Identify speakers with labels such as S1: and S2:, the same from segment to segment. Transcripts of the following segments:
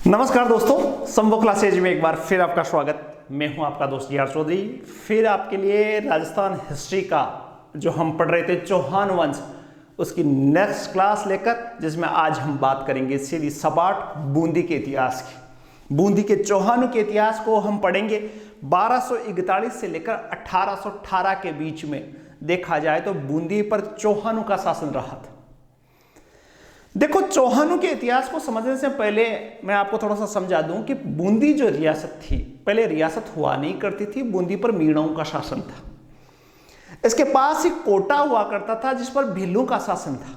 S1: नमस्कार दोस्तों, संभव क्लासेज में एक बार फिर आपका स्वागत। मैं हूं आपका दोस्त यार चौधरी। फिर आपके लिए राजस्थान हिस्ट्री का जो हम पढ़ रहे थे चौहान वंश, उसकी नेक्स्ट क्लास लेकर, जिसमें आज हम बात करेंगे सीधी सपाट बूंदी के इतिहास की। बूंदी के चौहानों के इतिहास को हम पढ़ेंगे 1241 से लेकर 1818 के बीच में। देखा जाए तो बूंदी पर चौहानों का शासन रहा था। देखो, चौहानों के इतिहास को समझने से पहले मैं आपको थोड़ा सा समझा दूं कि बूंदी जो रियासत थी, पहले रियासत हुआ नहीं करती थी। बूंदी पर मीणाओं का शासन था। इसके पास ही कोटा हुआ करता था जिस पर भीलों का शासन था।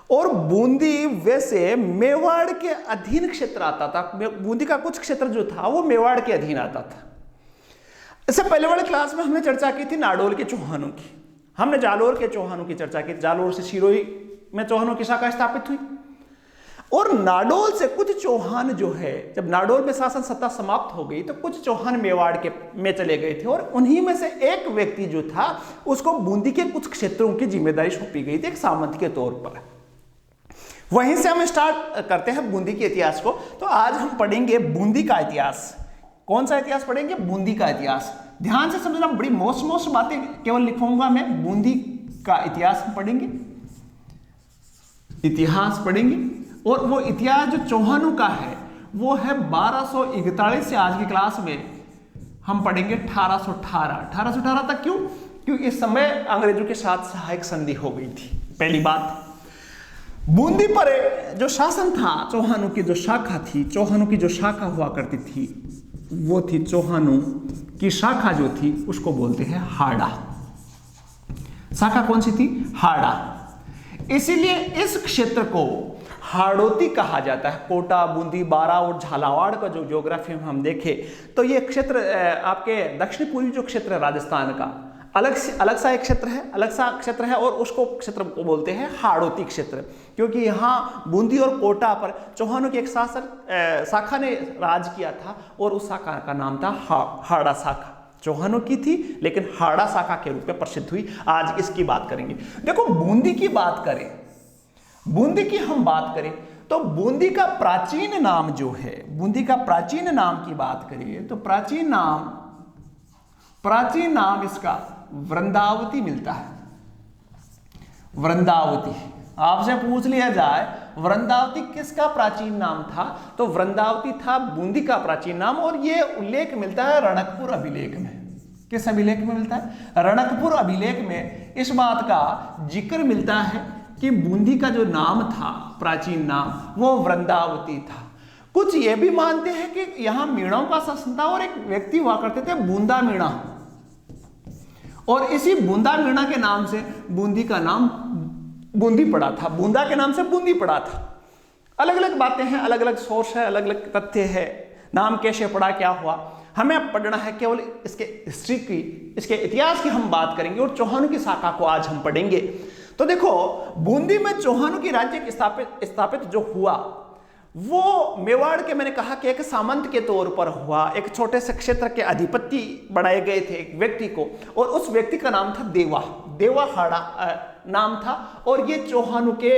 S1: और बूंदी वैसे मेवाड़ के अधीन क्षेत्र आता था। बूंदी का कुछ क्षेत्र जो था वो मेवाड़ के अधीन आता था। इससे पहले वाले क्लास में हमने चर्चा की थी नाडोल के चौहानों की। हमने जालोर के चौहानों की चर्चा की। जालोर से सिरोही में चौहानों की शाखा स्थापित हुई। और नाडोल से कुछ चौहान जो है, जब नाडोल में शासन सत्ता समाप्त हो गई तो कुछ चौहान मेवाड़ के में चले गए थे। और उन्हीं में से एक व्यक्ति जो था उसको बूंदी के कुछ क्षेत्रों की जिम्मेदारी सौंपी गई थी, एक सामंत के तौर पर। वहीं से हम स्टार्ट करते हैं बूंदी के इतिहास को। तो आज हम पढ़ेंगे बूंदी का इतिहास। कौन सा इतिहास पढ़ेंगे? बूंदी का इतिहास। ध्यान से समझना, बड़ी मोस्ट बातें केवल लिखूंगा मैं। बूंदी का इतिहास हम पढ़ेंगे, इतिहास पढ़ेंगे। और वो इतिहास जो चौहानों का है वो है 1241 से आज की क्लास में हम पढ़ेंगे 1818 तक। क्यों? क्योंकि इस समय अंग्रेजों के साथ सहायक संधि हो गई थी। पहली बात, बूंदी पर जो शासन था, चौहानों की जो शाखा थी, चौहानों की जो शाखा हुआ करती थी वो थी, चौहानों की शाखा जो थी उसको बोलते हैं हाड़ा। शाखा कौन सी थी? हाड़ा। इसीलिए इस क्षेत्र को हाड़ौती कहा जाता है। कोटा, बूंदी, बारा और झालावाड़ का जो ज्योग्राफी में हम देखें तो ये क्षेत्र आपके दक्षिण पूर्वी जो क्षेत्र है राजस्थान का, अलग सा एक क्षेत्र है। और उसको क्षेत्र को बोलते हैं हाड़ौती क्षेत्र, क्योंकि यहाँ बूंदी और कोटा पर चौहानों की एक शाखा ने राज किया था और उस शाखा का नाम था हाड़ा शाखा। चौहानों की थी लेकिन हाड़ा शाखा के रूप में प्रसिद्ध हुई। आज इसकी बात करेंगे। देखो, बूंदी की बात करें, बूंदी की हम बात करें तो बूंदी का प्राचीन नाम जो है, बूंदी का प्राचीन नाम की बात करें तो प्राचीन नाम इसका वृंदावती मिलता है। वृंदावती। आपसे पूछ लिया जाए वृंदावती किसका प्राचीन नाम था, तो वृंदावती था बूंदी का प्राचीन नाम। और यह उल्लेख मिलता है रणकपुर अभिलेख में। किस अभिलेख में मिलता है? रणकपुर अभिलेख में इस बात का जिक्र मिलता है कि बूंदी का जो नाम था, प्राचीन नाम, वो वृंदावती था। कुछ ये भी मानते हैं कि यहां मीणाओं का शासन था और एक व्यक्ति हुआ करते थे बूंदा मीणा, और इसी बूंदा मीणा के नाम से बूंदी का नाम बूंदी पड़ा था। बूंदा के नाम से बूंदी पड़ा था। अलग अलग बातें हैं, अलग अलग सोर्स है, अलग अलग तथ्य है। नाम कैसे पड़ा, क्या हुआ, हमें अब पढ़ना है केवल इसके हिस्ट्री की, इसके इतिहास की हम बात करेंगे। और चौहानों की शाखा को आज हम पढ़ेंगे। तो देखो, बूंदी में चौहानों की राज्य स्थापित जो हुआ वो मेवाड़ के, मैंने कहा कि एक सामंत के तौर पर हुआ। एक छोटे से क्षेत्र के अधिपति बनाए गए थे एक व्यक्ति को, और उस व्यक्ति का नाम था देवा हाड़ा नाम था। और ये चौहानों के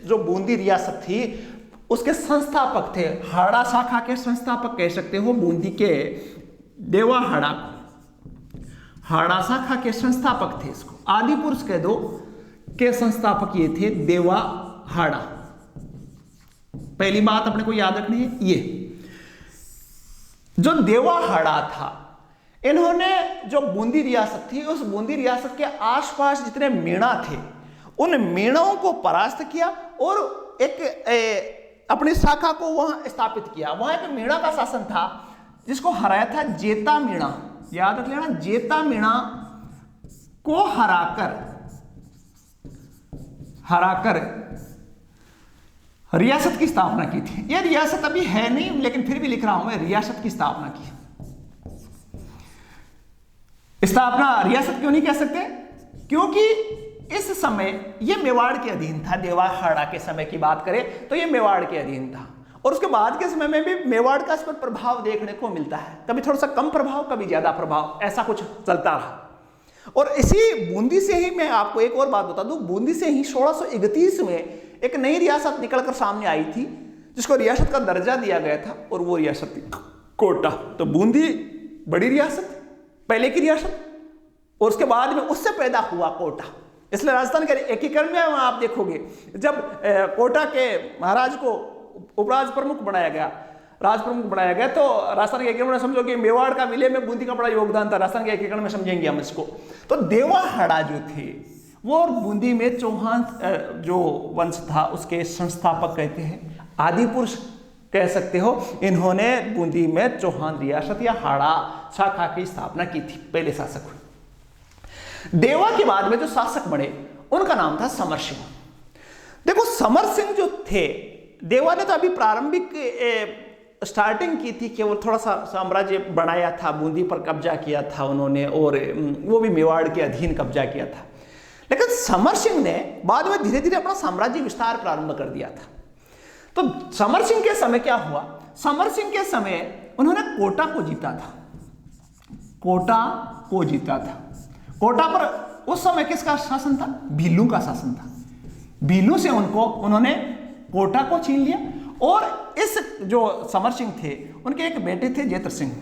S1: जो बूंदी रियासत थी उसके संस्थापक थे। हाड़ा शाखा के संस्थापक कह सकते हो बूंदी के देवा हाड़ा शाखा के संस्थापक थे। इसको आदि पुरुष कह दो के संस्थापक ये थे देवा हाड़ा। पहली बात अपने को याद रखनी है, ये जो देवा हाड़ा था, इन्होंने जो बूंदी रियासत थी, उस बूंदी रियासत के आसपास जितने मीणा थे उन मीणाओं को परास्त किया और एक अपनी शाखा को वहां स्थापित किया। वहां एक मीणा का शासन था जिसको हराया था जेता मीणा। याद रख लेना, जेता मीणा को हराकर रियासत की स्थापना की थी। यह रियासत अभी है नहीं, लेकिन फिर भी लिख रहा हूं मैं, रियासत की स्थापना की। स्थापना रियासत क्यों नहीं कह सकते? क्योंकि इस समय यह मेवाड़ के अधीन था। देवा हाड़ा के समय की बात करें तो यह मेवाड़ के अधीन था। और उसके बाद के समय में भी मेवाड़ का इस पर प्रभाव देखने को मिलता है। कभी थोड़ा सा कम प्रभाव, कभी ज्यादा प्रभाव, ऐसा कुछ चलता रहा। और इसी बूंदी से ही मैं आपको एक और बात बता दूं, बूंदी से ही 1631 में एक नई रियासत निकलकर सामने आई थी जिसको रियासत का दर्जा दिया गया था, और वो रियासत थी कोटा। तो बूंदी बड़ी रियासत, पहले की रियासत, और उसके बाद में उससे पैदा हुआ कोटा। इसलिए राजस्थान के एकीकरण में आप देखोगे जब कोटा के महाराज को उपराज प्रमुख बनाया गया, राज प्रमुख बनाया गया, तो राजस्थान के एकीकरण में समझो कि मेवाड़ का विलय में बूंदी का बड़ा योगदान था। राजस्थान के एकीकरण में समझेंगे हम इसको। तो देवाहाड़ा जो थे वो और बूंदी में चौहान जो वंश था उसके संस्थापक कहते हैं, आदि पुरुष कह सकते हो। इन्होंने बूंदी में चौहान रियासत या हाड़ा शाखा की स्थापना की थी, पहले शासक हुए। देवा के बाद में जो शासक बने उनका नाम था समर सिंह। देखो समर सिंह जो थे, देवा ने तो अभी प्रारंभिक स्टार्टिंग की थी कि वो थोड़ा सा साम्राज्य बनाया था, बूंदी पर कब्जा किया था उन्होंने, और वो भी मेवाड़ के अधीन कब्जा किया था। लेकिन समर सिंह ने बाद में धीरे धीरे अपना साम्राज्य विस्तार प्रारंभ कर दिया था। तो समर सिंह के समय क्या हुआ, समर सिंह के समय उन्होंने कोटा को जीता था, कोटा को जीता था। कोटा पर उस समय किसका शासन था, भीलू का शासन था। भीलू से उन्होंने कोटा को छीन लिया। और इस जो समर सिंह थे उनके एक बेटे थे जेतर सिंह,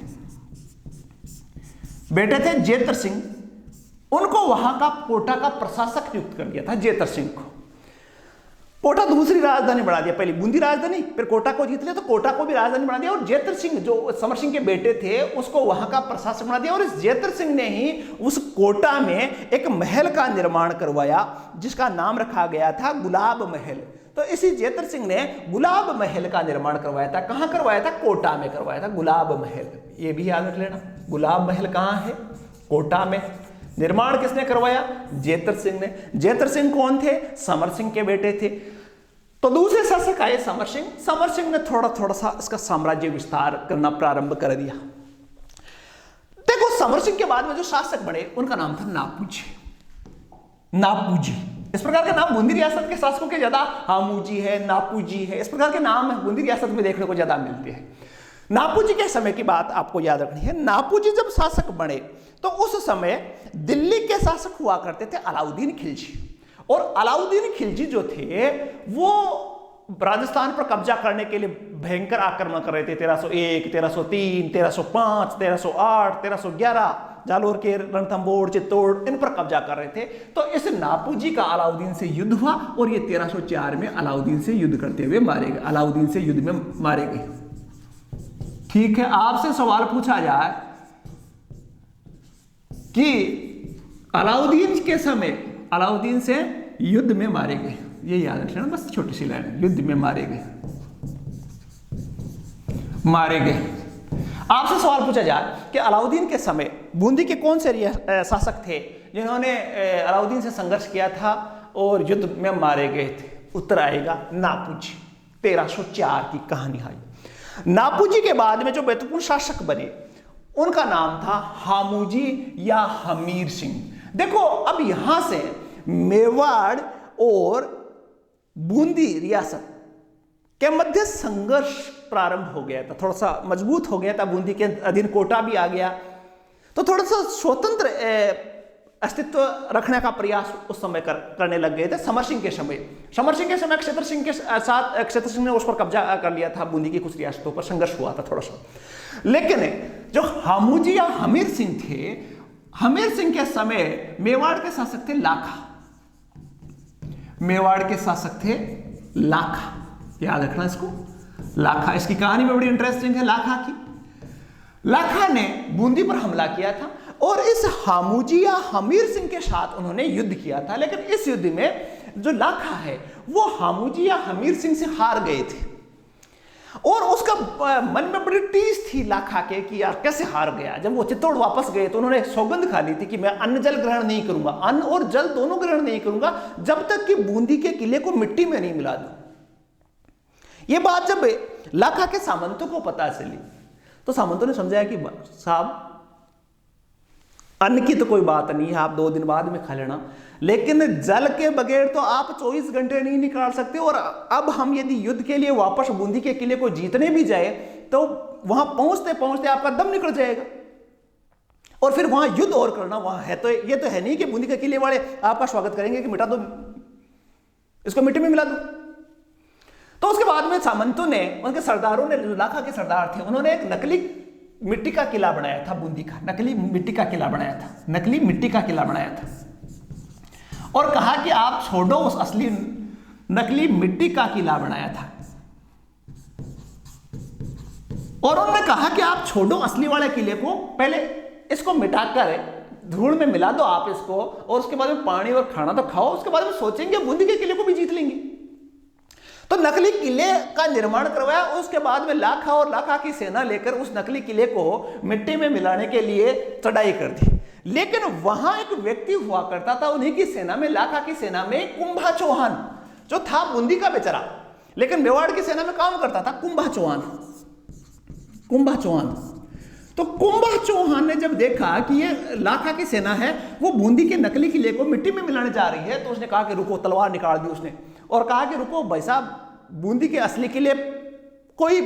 S1: बेटे थे जेतर सिंह, उनको वहां का कोटा का प्रशासक नियुक्त कर दिया था जेतर सिंह को। कोटा दूसरी राजधानी बना दिया, पहले बूंदी राजधानी, फिर कोटा को जीत लिया तो कोटा को भी राजधानी बना दिया। और जेतर सिंह जो समर सिंह के बेटे थे उसको वहां का प्रशासक बना दिया। और इस जेतर सिंह ने ही उस कोटा में एक महल का निर्माण करवाया जिसका नाम रखा गया था गुलाब महल। तो इसी जेतर सिंह ने गुलाब महल का निर्माण करवाया था। कहां करवाया था, कोटा में करवाया था गुलाब महल। ये भी याद रख लेना, गुलाब महल कहां है, कोटा में। निर्माण किसने करवाया, जेतर सिंह ने। जेतर सिंह कौन थे, समर सिंह के बेटे थे। तो दूसरे शासक आए समर सिंह। समर सिंह ने थोड़ा थोड़ा सा इसका साम्राज्य विस्तार करना प्रारंभ कर दिया। देखो समर सिंह के बाद में जो शासक बने उनका नाम था नापूजी। नापूजी, इस प्रकार के नाम बूंदी रियासत के शासकों के ज्यादा, हामूजी है, नापूजी है, इस प्रकार के नाम बूंदी रियासत में देखने को ज्यादा मिलते हैं। नापूजी के समय की बात आपको याद रखनी है। नापूजी जब शासक बने तो उस समय दिल्ली के शासक हुआ करते थे अलाउद्दीन खिलजी। और अलाउद्दीन खिलजी जो थे वो राजस्थान पर कब्जा करने के लिए भयंकर आक्रमण कर रहे थे। 1301, 1303, 1305, 1308, 1311 जालोर के रणथंभौर, चित्तौड़, इन पर कब्जा कर रहे थे। तो इस नापूजी का अलाउद्दीन से युद्ध हुआ और ये 1304 में अलाउद्दीन से युद्ध करते हुए मारे गए, अलाउद्दीन से युद्ध में मारे गए। ठीक है, आपसे सवाल पूछा जाए कि अलाउद्दीन के समय अलाउद्दीन से युद्ध में मारे गए, ये याद रखना, बस छोटी सी लाइन, युद्ध में मारे गए, मारे गए। आपसे सवाल पूछा जाए कि अलाउद्दीन के समय बूंदी के कौन से शासक थे जिन्होंने अलाउद्दीन से संघर्ष किया था और युद्ध में मारे गए थे, उत्तर आएगा नापूजी। 1304 की कहानी आई। नापूजी के बाद में जो महत्वपूर्ण शासक बने उनका नाम था हामूजी या हमीर सिंह। देखो अब यहां से मेवाड़ और बूंदी रियासत के मध्य संघर्ष प्रारंभ हो गया था, थोड़ा सा मजबूत हो गया था। बूंदी के अधीन कोटा भी आ गया, तो थोड़ा सा स्वतंत्र अस्तित्व रखने का प्रयास उस समय करने लग गए थे समर सिंह के समय। समर सिंह के समय क्षेत्र सिंह के साथ क्षेत्र सिंह ने उस पर कब्जा कर लिया था, बूंदी की कुछ रियासतों पर संघर्ष हुआ था थोड़ा सा। लेकिन जो हामूजी या हमीर सिंह थे, हमीर सिंह के समय मेवाड़ के शासक थे लाखा। मेवाड़ के शासक थे लाखा, याद रखना इसको, लाखा। इसकी कहानी में बड़ी इंटरेस्टिंग है लाखा की। लाखा ने बूंदी पर हमला किया था और इस हामूजी या हमीर सिंह के साथ उन्होंने युद्ध किया था। लेकिन इस युद्ध में जो लाखा है वो हामूजी या हमीर सिंह से हार गए थे और उसका मन में बड़ी टीस थी लाखा के कि यार कैसे हार गया। जब वो चित्तौड़ वापस गए तो उन्होंने सौगंध खा ली थी कि मैं अन्न जल ग्रहण नहीं करूंगा, अन्न और जल दोनों ग्रहण नहीं करूंगा जब तक कि बूंदी के किले को मिट्टी में नहीं मिला दूं। ये बात जब लाखा के सामंतों को पता चली तो सामंतों ने समझाया कि साहब अन्न की तो कोई बात नहीं है, आप 2 दिन बाद में खा लेना, लेकिन जल के बगैर तो आप 24 घंटे नहीं निकाल सकते। और अब हम यदि युद्ध के लिए वापस बूंदी के किले को जीतने भी जाए तो वहां पहुंचते पहुंचते आपका दम निकल जाएगा और फिर वहां युद्ध और करना वहां है तो ये तो है नहीं कि बूंदी के किले वाले आपका स्वागत करेंगे कि मिटा दो, इसको मिट्टी में मिला दो। तो उसके बाद में सामंतों ने, उनके सरदारों ने, जो लाखा के सरदार थे, उन्होंने एक नकली मिट्टी का किला बनाया था, बूंदी का नकली मिट्टी का किला बनाया था, नकली मिट्टी का किला बनाया था और कहा कि आप छोड़ो उस असली नकली मिट्टी का किला बनाया था। और उन्होंने कहा कि आप छोड़ो असली वाले किले को, पहले इसको मिटाकर धूल में मिला दो आप इसको, और उसके बाद में पानी और खाना तो खाओ, उसके बाद में सोचेंगे बूंदी के किले को भी जीत लेंगे। तो नकली किले का निर्माण करवाया। उसके बाद में लाखा और लाखा की सेना लेकर उस नकली किले को मिट्टी में मिलाने के लिए चढ़ाई कर दी। लेकिन वहां एक व्यक्ति हुआ करता था उन्हीं की सेना में, लाखा की सेना में, कुंभा चौहान, जो था बूंदी का बेचारा, लेकिन मेवाड़ की सेना में काम करता था, कुंभा चौहान। कुंभा चौहान, तो कुंभा चौहान ने जब देखा कि ये लाखा की सेना है वो बूंदी के नकली किले को मिट्टी में मिलाने जा रही है, तो उसने कहा कि रुको, तलवार निकाल दी उसने और कहा कि रुको भाई साहब, बूंदी के असली किले कोई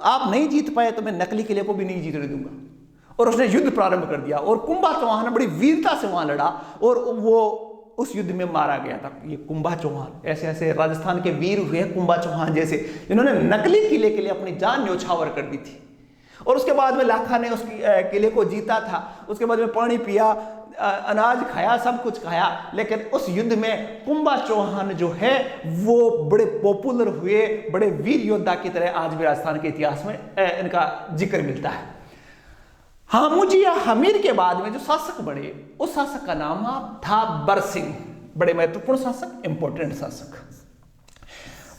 S1: आप नहीं जीत पाए तो मैं नकली किले को भी नहीं जीतने दूंगा। और उसने युद्ध प्रारंभ कर दिया और कुंभा चौहान बड़ी वीरता से वहां लड़ा और वो उस युद्ध में मारा गया था। ये कुंभा चौहान, ऐसे ऐसे राजस्थान के वीर हुए कुंभा चौहान जैसे, जिन्होंने नकली किले के लिए अपनी जान न्यौछावर कर दी थी। और उसके बाद में लाखा ने उस किले को जीता था, उसके बाद में पानी पिया, अनाज खाया, सब कुछ खाया, लेकिन उस युद्ध में कुंभा चौहान जो है वो बड़े पॉपुलर हुए, बड़े वीर योद्धा की तरह आज भी राजस्थान के इतिहास में इनका जिक्र मिलता है। हामुजी या हमीर के बाद में जो शासक बने, उस शासक का नाम था बरसिंह। बड़े महत्वपूर्ण शासक, इंपॉर्टेंट शासक।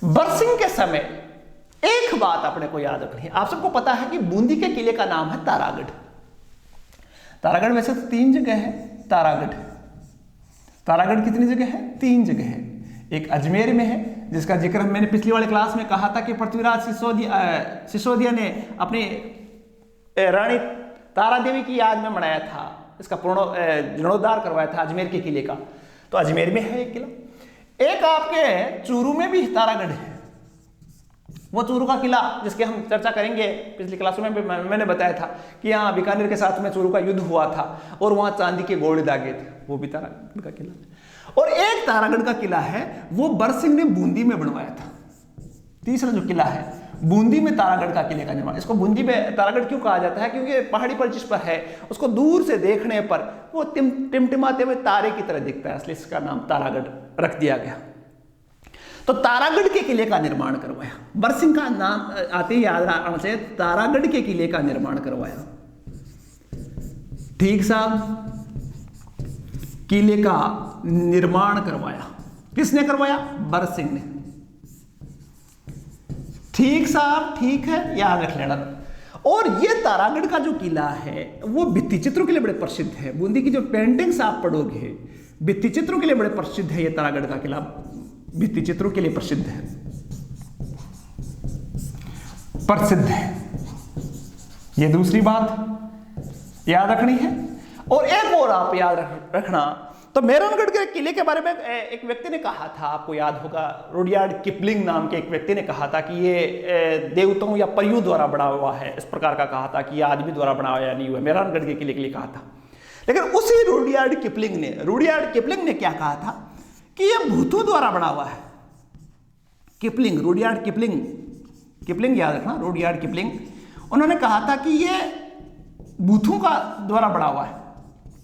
S1: बरसिंह के समय एक बात अपने को याद रखनी है। आप सबको पता है कि बूंदी के किले का नाम है तारागढ़। तारागढ़ वैसे तो 3 जगह है। तारागढ़, तारागढ़ कितनी जगह है? 3 जगह है। एक अजमेर में है, जिसका जिक्र मैंने पिछली वाले क्लास में कहा था कि पृथ्वीराज सिसोदिया ने अपनी रानी तारा देवी की याद में मनाया था, इसका जीर्णोद्धार करवाया था अजमेर के किले का। तो अजमेर में है एक किला। एक आपके चूरू में भी तारागढ़ है, वो चूरू का किला जिसके हम चर्चा करेंगे। पिछली क्लासों में मैंने बताया था कि यहाँ बीकानेर के साथ में चूरू का युद्ध हुआ था और वहां चांदी के घोड़े दागे थे, वो भी तारागढ़ का किला है। और एक तारागढ़ का किला है, वो बरसिंह ने बूंदी में बनवाया था। तीसरा जो किला है बूंदी में तारागढ़ का किले का निर्माण। इसको बूंदी में तारागढ़ क्यों कहा जाता है? क्योंकि पहाड़ी पर जिस पर है उसको दूर से देखने पर वो टिमटिमाते हुए तारे की तरह दिखता है, इसलिए इसका नाम तारागढ़ रख दिया गया। तो तारागढ़ के किले का निर्माण करवाया। बरसिंह का नाम आते ही याद आना चाहिए, तारागढ़ के किले का निर्माण करवाया। ठीक साहब, किले का निर्माण करवाया। किसने करवाया? बरसिंह ने। ठीक साहब, ठीक है, याद रख लेना। और ये तारागढ़ का जो किला है वो भित्ति चित्रों के लिए बड़े प्रसिद्ध है। बूंदी की जो पेंटिंग्स आप पढ़ोगे भित्ति चित्रों के लिए बड़े प्रसिद्ध है। ये तारागढ़ का किला भित्ति चित्रों के लिए प्रसिद्ध है, प्रसिद्ध है। ये दूसरी बात याद रखनी है। और एक और आप याद रखना, तो मेहरानगढ़ के किले के बारे में एक व्यक्ति ने कहा था, आपको याद होगा, रुडयार्ड किपलिंग नाम के एक व्यक्ति ने कहा था कि ये देवताओं या परियों द्वारा बना हुआ है। इस प्रकार का कहा था कि ये आदमी द्वारा बना हुआ नहीं हुआ। मेहरानगढ़ के किले के लिए कहा था। लेकिन उसी रुडयार्ड किपलिंग ने क्या कहा था कि ये भूतों द्वारा बना हुआ है। किपलिंग, रुडयार्ड किपलिंग याद रखना, रुडयार्ड किपलिंग, उन्होंने कहा था कि ये भूतों का द्वारा बना हुआ है।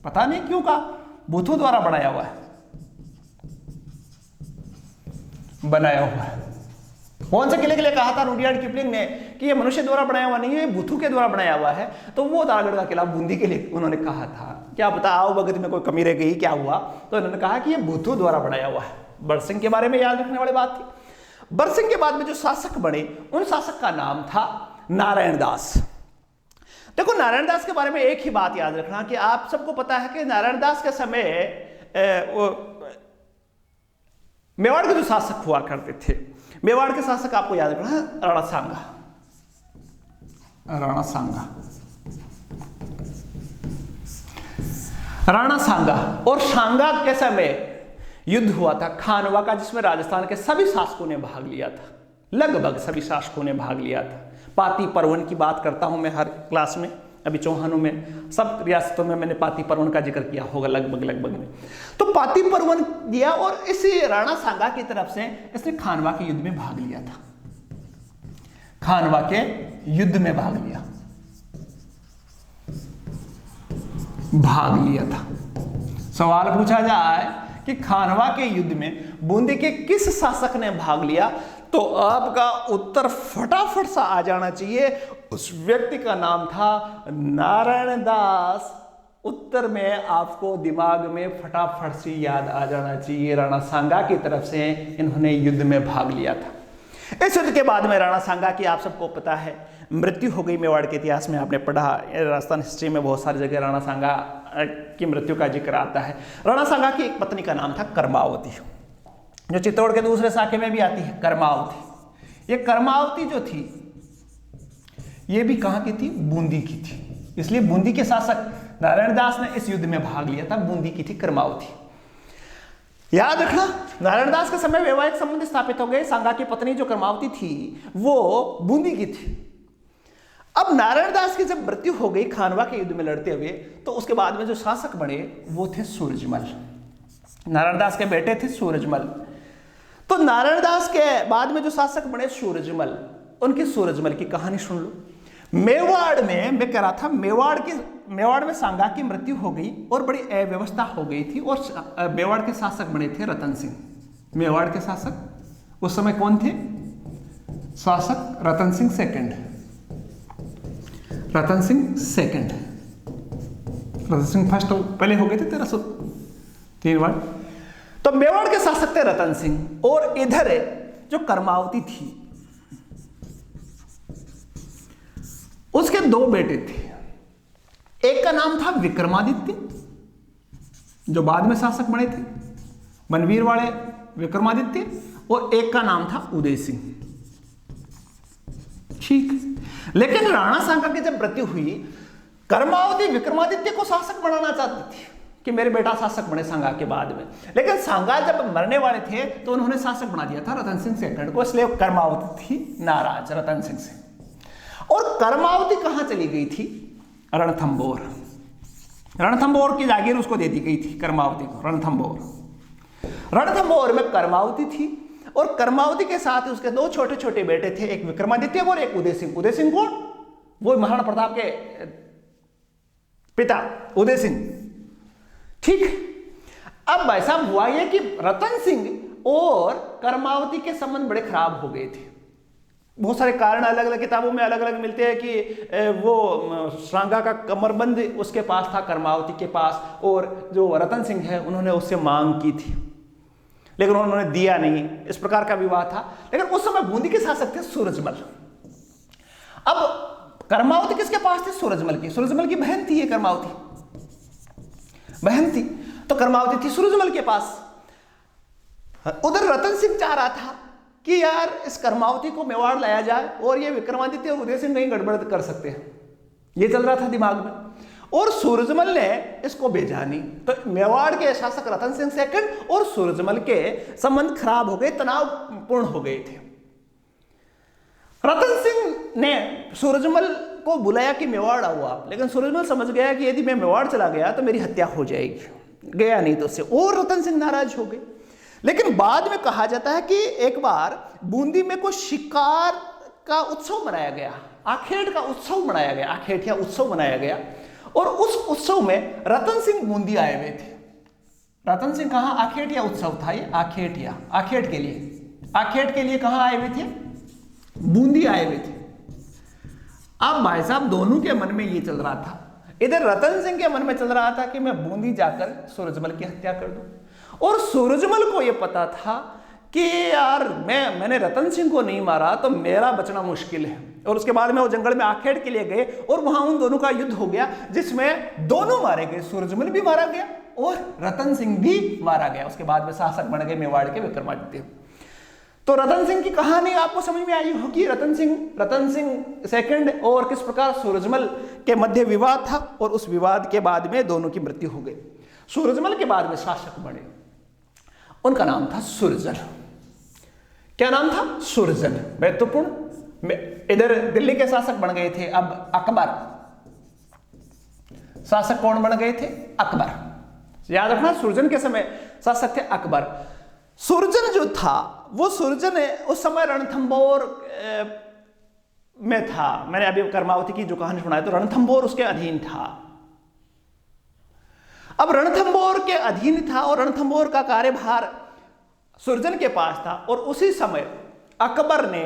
S1: पता नहीं क्यों कहा, भूतों द्वारा बनाया हुआ है, बनाया हुआ है। कौन से किले के लिए कहा था रुडयार्ड किपलिंग ने कि ये मनुष्य द्वारा बनाया हुआ नहीं है, भूतों के द्वारा बनाया हुआ है? तो वो तारागढ़ का किला बूंदी के लिए उन्होंने कहा था। क्या पता आओ भगत में कोई कमी रह गई, क्या हुआ? तो उन्होंने कहा कि ये भूतों द्वारा बनाया हुआ है। बरसिंह के बारे में याद रखने वाली बात थी। बरसिंह के बाद में जो शासक बने, उन शासक का नाम था नारायण दास। देखो, नारायण दास के बारे में एक ही बात याद रखना कि आप सबको पता है कि नारायण दास के समय मेवाड़ के जो शासक हुआ करते थे, मेवाड़ के शासक आपको याद रखना है राणा सांगा। राणा सांगा और सांगा के समय युद्ध हुआ था खानवा का, जिसमें राजस्थान के सभी शासकों ने भाग लिया था। लगभग सभी शासकों ने भाग लिया था। पाती पर्वन की बात करता हूं मैं हर क्लास में। अभी चौहानों में, सब रियासतों में मैंने पाती पर्वन का जिक्र किया होगा लगभग में। तो पाती पर्वन दिया और इसी राणा सांगा की तरफ से इसने खानवा के युद्ध में भाग लिया था। खानवा के युद्ध में भाग लिया था। सवाल पूछा जाए कि खानवा के युद्ध में बूंदी के किस शासक ने भाग लिया, तो आपका उत्तर फटाफट सा आ जाना चाहिए। उस व्यक्ति का नाम था नारायण दास। उत्तर में आपको दिमाग में फटाफट से याद आ जाना चाहिए, राणा सांगा की तरफ से इन्होंने युद्ध में भाग लिया था। इस युद्ध के बाद में राणा सांगा की आप सबको पता है मृत्यु हो गई। मेवाड़ के इतिहास में आपने पढ़ा, राजस्थान हिस्ट्री में बहुत सारी जगह राणा सांगा की मृत्यु का जिक्र आता है। राणा सांगा की एक पत्नी का नाम था कर्मावती, जो चित्तौड़ के दूसरे साके में भी आती है कर्मावती। ये कर्मावती जो थी ये भी कहां की थी? बूंदी की थी। इसलिए बूंदी के शासक नारायण दास ने इस युद्ध में भाग लिया था। बूंदी की थी कर्मावती। याद रखना, नारायण दास के समय वैवाहिक संबंध स्थापित हो गए। सांगा की पत्नी जो कर्मावती थी वो बूंदी की थी। अब नारायण दास की जब मृत्यु हो गई खानवा के युद्ध में लड़ते हुए, तो उसके बाद में जो शासक बने वो थे सूरजमल। नारायण दास के बेटे थे सूरजमल। तो नारायण दास के बाद में जो शासक बने सूरजमल, उनकी सूरजमल की कहानी सुन लो। मेवाड़ में मैं कह रहा था, मेवाड़ में सांगा की मृत्यु हो गई और बड़ी अव्यवस्था हो गई थी, और मेवाड़ के शासक बने थे रतन सिंह। मेवाड़ के शासक उस समय कौन थे? शासक Ratan Singh second. Ratan Singh second, Ratan Singh first पहले हो गए थे 1303 बार। तो मेवाड़ के शासक थे रतन सिंह, और इधर जो कर्मावती थी उसके दो बेटे थे। एक का नाम था विक्रमादित्य, जो बाद में शासक बने थे, मनवीर वाले विक्रमादित्य, और एक का नाम था उदय सिंह। ठीक, लेकिन राणा सांगा की जब मृत्यु हुई, कर्मावती विक्रमादित्य को शासक बनाना चाहती थी कि मेरे बेटा शासक बने सांगा के बाद में। लेकिन सांगा जब मरने वाले थे तो उन्होंने शासक बना दिया था रतन सिंह सेकंड को, इसलिए कर्मावती थी नाराज रतन सिंह से। और कर्मावती कहां चली गई थी? रणथंबोर। रणथंबोर की जागीर उसको दे दी गई थी कर्मावती को। रणथंबोर में कर्मावती थी, और कर्मावती के साथ उसके दो छोटे छोटे बेटे थे, एक विक्रमादित्य और एक उदय सिंह। उदय सिंह कौन? वो महाराणा प्रताप के पिता उदय सिंह। ठीक, अब भाई साहब हुआ ये कि रतन सिंह और कर्मावती के संबंध बड़े खराब हो गए थे। बहुत सारे कारण अलग अलग किताबों में अलग अलग मिलते हैं कि वो सांगा का कमरबंद उसके पास था, कर्मावती के पास, और जो रतन सिंह है उन्होंने उससे मांग की थी, लेकिन उन्होंने दिया नहीं। इस प्रकार का विवाद था। लेकिन उस समय बूंदी के शासक थे सूरजमल। अब कर्मावती किसके पास थी? सूरजमल की। सूरजमल की बहन थी ये, कर्मावती बहन थी, तो कर्मावती थी सूरजमल के पास। उधर रतन सिंह चाह रहा था कि यार इस कर्मावती को मेवाड़ लाया जाए, और ये विक्रमादित्य और उदय सिंह कहीं गड़बड़ कर सकते हैं, ये चल रहा था दिमाग में। और सूरजमल ने इसको भेजा नहीं। तो मेवाड़ के शासक रतन सिंह सेकंड और सूरजमल के संबंध खराब हो गए, तनावपूर्ण हो गए थे। रतन सिंह ने सूरजमल को बुलाया कि मेवाड़ आओ आप, लेकिन सूरजमल समझ गया कि यदि मैं मेवाड़ चला गया तो मेरी हत्या हो जाएगी। गया नहीं तो उससे, और रतन सिंह नाराज हो गए। लेकिन बाद में कहा जाता है कि एक बार बूंदी में कोई शिकार का उत्सव मनाया गया, आखेट का उत्सव मनाया गया, आखेटिया उत्सव मनाया गया, और उस उत्सव में रतन सिंह बूंदी आए हुए थे। रतन सिंह कहां? आखेटिया उत्सव था ये, आखेटिया, आखेट के लिए कहां आए हुए थे? बूंदी आए हुए थे। अब भाई साहब दोनों के मन में ये चल रहा था, इधर रतन सिंह के मन में चल रहा था कि मैं बूंदी जाकर सूरजमल की हत्या कर दूं, और सूरजमल को यह पता था कि यार मैंने रतन सिंह को नहीं मारा तो मेरा बचना मुश्किल है। और उसके बाद में वो जंगल में आखेट के लिए गए, और वहां उन दोनों का युद्ध हो गया, जिसमें दोनों मारे गए। सूरजमल भी मारा गया और रतन सिंह भी मारा गया। उसके बाद में शासक बन गए मेवाड़ के विक्रमादित्य। तो रतन सिंह की कहानी आपको समझ में आई होगी। रतन सिंह सेकंड और किस प्रकार सूरजमल के मध्य विवाद था, और उस विवाद के बाद में दोनों की मृत्यु हो गई। सूरजमल के बाद में शासक बने, उनका नाम था सुरजन। क्या नाम था? सुरजन। महत्वपूर्ण। इधर दिल्ली के शासक बन गए थे अब अकबर। शासक कौन बन गए थे? अकबर। याद रखना, सुरजन के समय शासक थे अकबर। सुरजन जो था वो सुरजन उस समय रणथंबोर में था। मैंने अभी कर्मावती की जो कहानी सुनाई, तो रणथंभौर उसके अधीन था। अब रणथंभौर के अधीन था और रणथंभौर का कार्यभार सुरजन के पास था। और उसी समय अकबर ने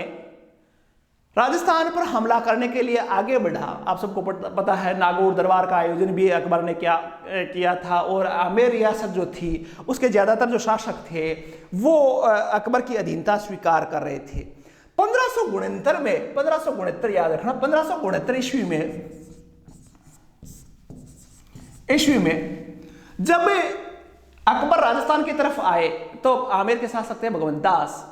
S1: राजस्थान पर हमला करने के लिए आगे बढ़ा। आप सबको पता है, नागौर दरबार का आयोजन भी अकबर ने किया था। और आमेर रियासत जो थी, उसके ज़्यादातर जो शासक थे वो अकबर की अधीनता स्वीकार कर रहे थे। 1569 में, 1569 याद रखना, 1569 ईस्वी में जब अकबर राजस्थान की तरफ आए तो आमेर के शासक थे भगवंत दास।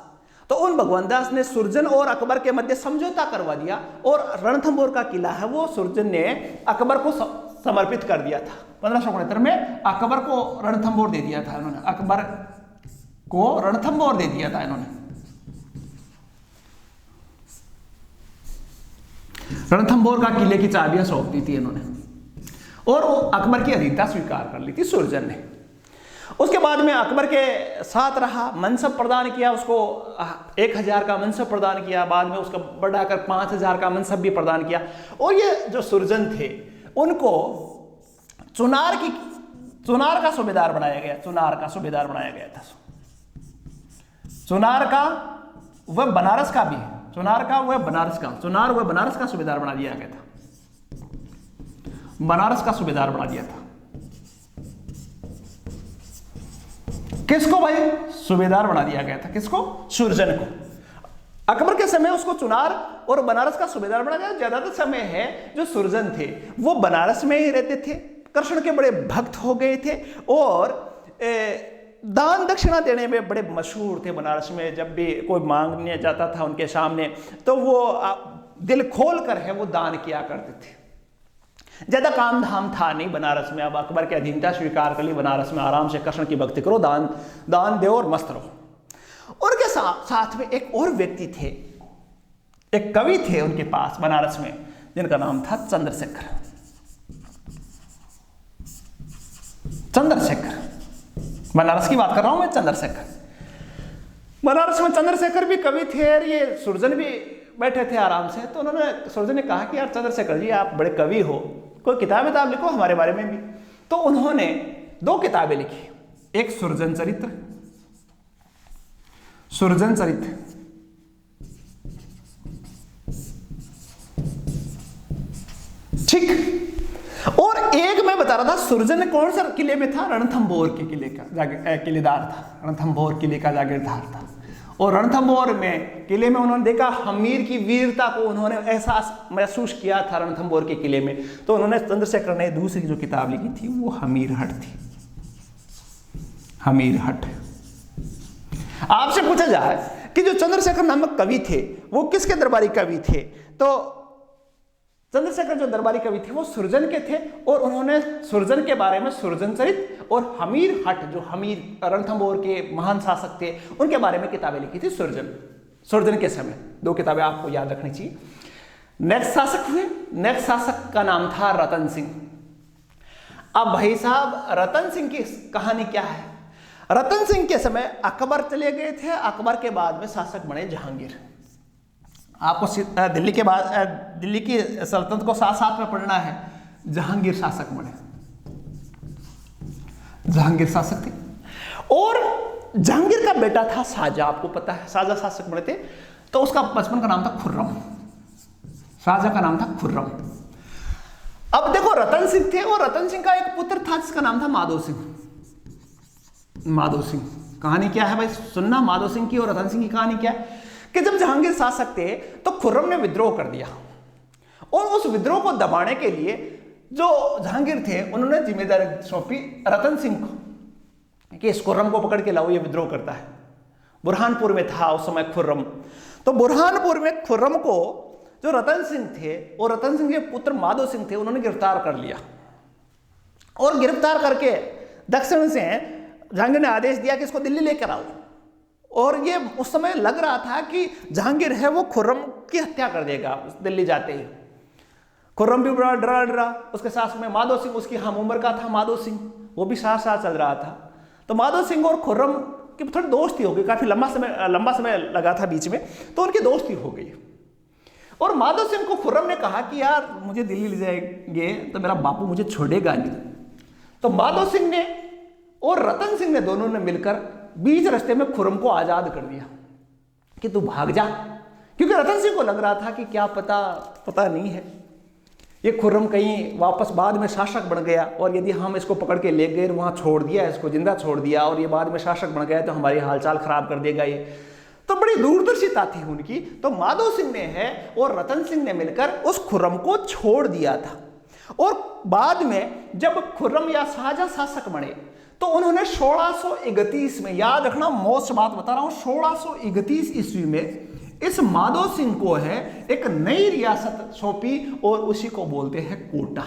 S1: तो उन भगवंत दास ने सुरजन और अकबर के मध्य समझौता करवा दिया और रणथंभौर का किला है वो सुरजन ने अकबर को समर्पित कर दिया था। 1569 में अकबर को रणथंभौर दे दिया था इन्होंने, अकबर को रणथंभौर दे दिया था इन्होंने। रणथंभौर का किले की चाबियां सौंप दी थी इन्होंने और वो अकबर की अधीनता स्वीकार कर ली थी सुरजन ने। उसके बाद में अकबर के साथ रहा, मनसब प्रदान किया उसको, 1000 का मनसब प्रदान किया, बाद में उसका बढ़ाकर 5000 का मनसब भी प्रदान किया। और ये जो सुरजन थे उनको चुनार का सूबेदार बनाया गया, चुनार का सूबेदार बनाया गया था। चुनार का वह बनारस का भी, चुनार का वह बनारस का, चुनार वह बनारस का सूबेदार बना दिया गया था, बनारस का सूबेदार बना दिया था। किसको भाई? सूबेदार बना दिया गया था। किसको? सुरजन को। अकबर के समय उसको चुनार और बनारस का सूबेदार बना दिया। ज्यादातर समय है जो सुरजन थे वो बनारस में ही रहते थे, कृष्ण के बड़े भक्त हो गए थे और दान दक्षिणा देने में बड़े मशहूर थे। बनारस में जब भी कोई मांगने जाता था उनके सामने तो वो दिल खोल कर है वो दान किया करते थे। ज्यादा काम धाम था नहीं बनारस में। अब अकबर की अधीनता स्वीकार कर ली, बनारस में आराम से कृष्ण की भक्ति करो, दान दो और मस्त रहो। उनके साथ में एक और व्यक्ति थे, एक कवि थे उनके पास बनारस में, जिनका नाम था चंद्रशेखर। चंद्रशेखर, बनारस की बात कर रहा हूं मैं, चंद्रशेखर। बनारस में चंद्रशेखर भी कवि थे और ये सुरजन भी बैठे थे आराम से। तो उन्होंने, सुरजन ने कहा कि यार चंद्रशेखर जी आप बड़े कवि हो, कोई किताब लिखो हमारे बारे में भी। तो उन्होंने 2 किताबें लिखी, एक सुरजन चरित्र, सुरजन चरित्र, ठीक। और एक मैं बता रहा था सुरजन कौन सा किले में था? रणथंभौर के किले का किलेदार था, रणथंभौर किले का जागीरदार था। और रणथंभौर में किले में उन्होंने देखा हमीर की वीरता को, उन्होंने एहसास महसूस किया था रणथंभौर के किले में। तो उन्होंने, चंद्रशेखर ने दूसरी जो किताब लिखी थी वो हमीर हट थी, हमीर हट। आपसे पूछा जाए कि जो चंद्रशेखर नामक कवि थे वो किसके दरबारी कवि थे? तो चंद्रशेखर जो दरबारी कवि थे वो सुरजन के थे और उन्होंने सुरजन के बारे में सुरजन चरित और हमीर हट, जो हमीर रणथंभौर के महान शासक थे, उनके बारे में किताबें लिखी थी सुरजन के समय। 2 किताबें आपको याद रखनी चाहिए। नेक्स्ट शासक हुए, नेक्स्ट शासक का नाम था रतन सिंह। अब भाई साहब रतन सिंह की कहानी क्या है? रतन सिंह के समय अकबर चले गए थे, अकबर के बाद में शासक बने जहांगीर। आपको दिल्ली की सल्तनत को साथ साथ में पढ़ना है। जहांगीर शासक बने, जहांगीर शासक थे। और जहांगीर का बेटा था शाहजहां, आपको पता है शाहजहां शासक बने थे। तो उसका बचपन का नाम था खुर्रम, शाहजहां का नाम था खुर्रम। अब देखो रतन सिंह थे और रतन सिंह का एक पुत्र था जिसका नाम था माधो सिंह। माधो सिंह, कहानी क्या है भाई सुनना, माधो सिंह की और रतन सिंह की कहानी क्या है कि जब जहांगीर शासक थे तो खुर्रम ने विद्रोह कर दिया और उस विद्रोह को दबाने के लिए जो जहांगीर थे उन्होंने जिम्मेदारी सौंपी रतन सिंह को कि इस खुर्रम को पकड़ के लाओ, ये विद्रोह करता है। बुरहानपुर में था उस समय खुर्रम। तो बुरहानपुर में खुर्रम को जो रतन सिंह थे और रतन सिंह के पुत्र माधो सिंह थे उन्होंने गिरफ्तार कर लिया और गिरफ्तार करके दक्षिण से जहांगीर ने आदेश दिया कि इसको दिल्ली लेकर आओ। और ये उस समय लग रहा था कि जहांगीर है वो खुर्रम की हत्या कर देगा दिल्ली जाते ही। खुर्रम भी बड़ा डरा, उसके साथ में माधो सिंह, उसकी हम उम्र का था माधो सिंह, वो भी साथ साथ चल रहा था। तो माधो सिंह और खुर्रम की थोड़ी दोस्ती हो गई, काफी लंबा समय लगा था बीच में, तो उनकी दोस्ती हो गई। और माधो सिंह को खुर्रम ने कहा कि यार मुझे दिल्ली ले जाएंगे तो मेरा बापू मुझे छोड़ेगा नहीं। तो माधो सिंह ने और रतन सिंह ने दोनों ने मिलकर बीच रास्ते में खुर्रम को आजाद कर दिया कि तू भाग जा, क्योंकि रतन सिंह को लग रहा था कि क्या पता नहीं है ये खुर्रम कहीं वापस बाद में शासक बन गया, और यदि हम इसको पकड़ के ले गए वहां छोड़ दिया, इसको जिंदा छोड़ दिया और ये बाद में शासक बन गया तो हमारी हालचाल खराब कर देगा ये। तो बड़ी दूरदर्शिता थी उनकी। तो माधो सिंह ने है और रतन सिंह ने मिलकर उस खुर्रम को छोड़ दिया था। और बाद में जब खुर्रम या शाहजहां शासक बने तो उन्होंने 1631 में, याद रखना मोस्ट बात बता रहा हूं, 1631 ईस्वी में इस माधो सिंह को है एक नई रियासत सौंपी और उसी को बोलते हैं कोटा।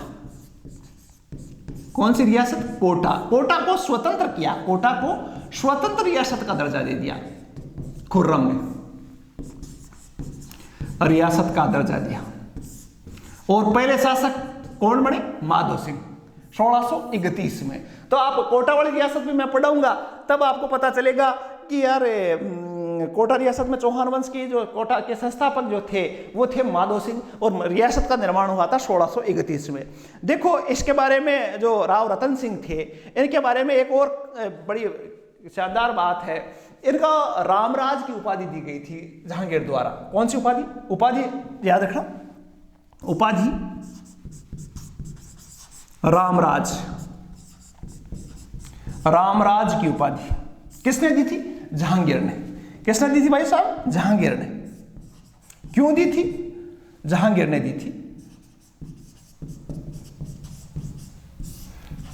S1: कौन सी रियासत? कोटा। कोटा को स्वतंत्र किया, कोटा को स्वतंत्र रियासत का दर्जा दे दिया खुर्रम ने, रियासत का दर्जा दिया। और पहले शासक कौन बने? माधो सिंह 1631 में। तो आप कोटा वाली रियासत में मैं पढ़ाऊंगा तब आपको पता चलेगा कि यार कोटा रियासत में चौहान वंश की जो कोटा के संस्थापक जो थे वो थे माधो सिंह, और रियासत का निर्माण हुआ था 1631 में। देखो इसके बारे में जो राव रतन सिंह थे इनके बारे में एक और बड़ी शानदार बात है, इनका रामराज की उपाधि दी गई थी जहांगीर द्वारा। कौन सी उपाधि? उपाधि याद रखना, उपाधि रामराज। रामराज की उपाधि किसने दी थी? जहांगीर ने। किसने दी थी भाई साहब? जहांगीर ने। क्यों दी थी? जहांगीर ने दी थी।